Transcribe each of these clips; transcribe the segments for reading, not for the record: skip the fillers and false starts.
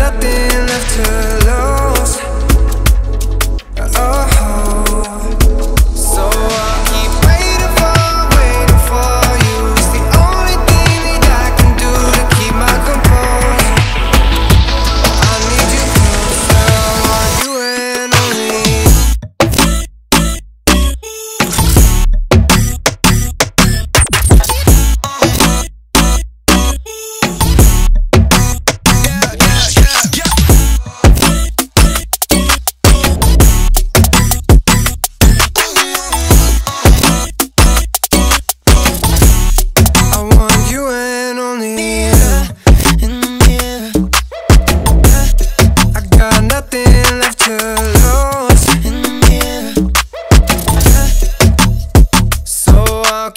nothing left to lose. Oh, so I'll keep waiting for you. It's the only thing that I can do to keep my composure. I need you closer, I want you and only you.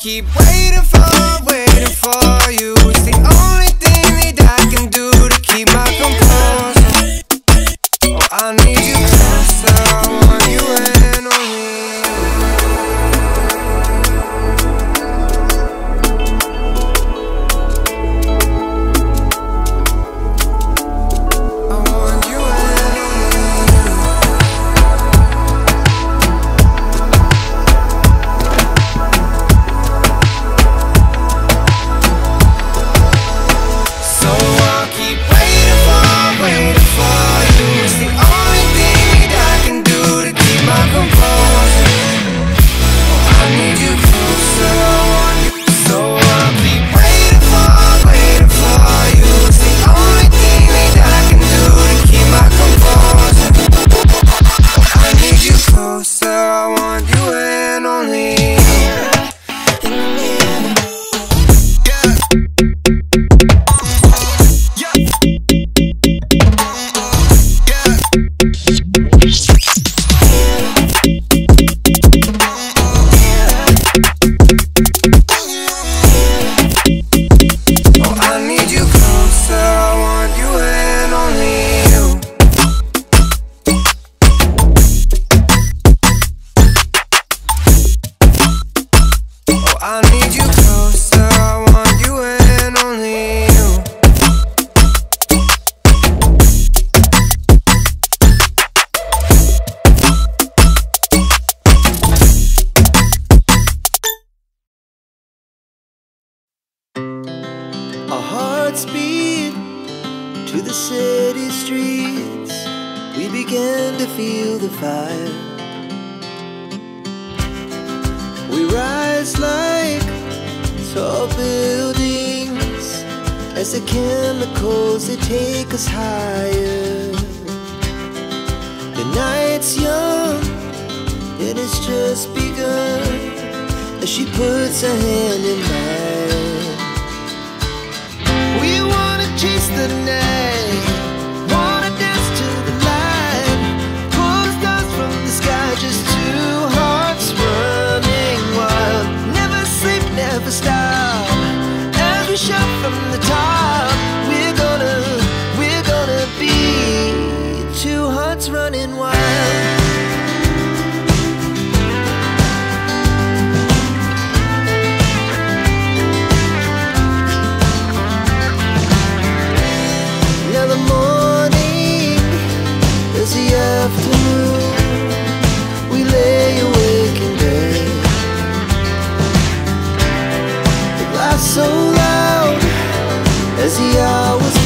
Keep waiting for you. It's the only thing that I can do to keep my composure. Oh, I need you closer, I want you and only I want you and our hearts beat to the city streets. We began to feel the fire. We rise like tall buildings as the chemicals, they take us higher. The night's young and it's just begun as she puts her hand in mine. We wanna chase the night, wanna dance to the light, pull the stars from the sky, just two hearts running wild. Never sleep, never stop, as we shout from the top. We're gonna be two hearts running wild. Afternoon, we lay awake in bed. It laughs so loud as the hours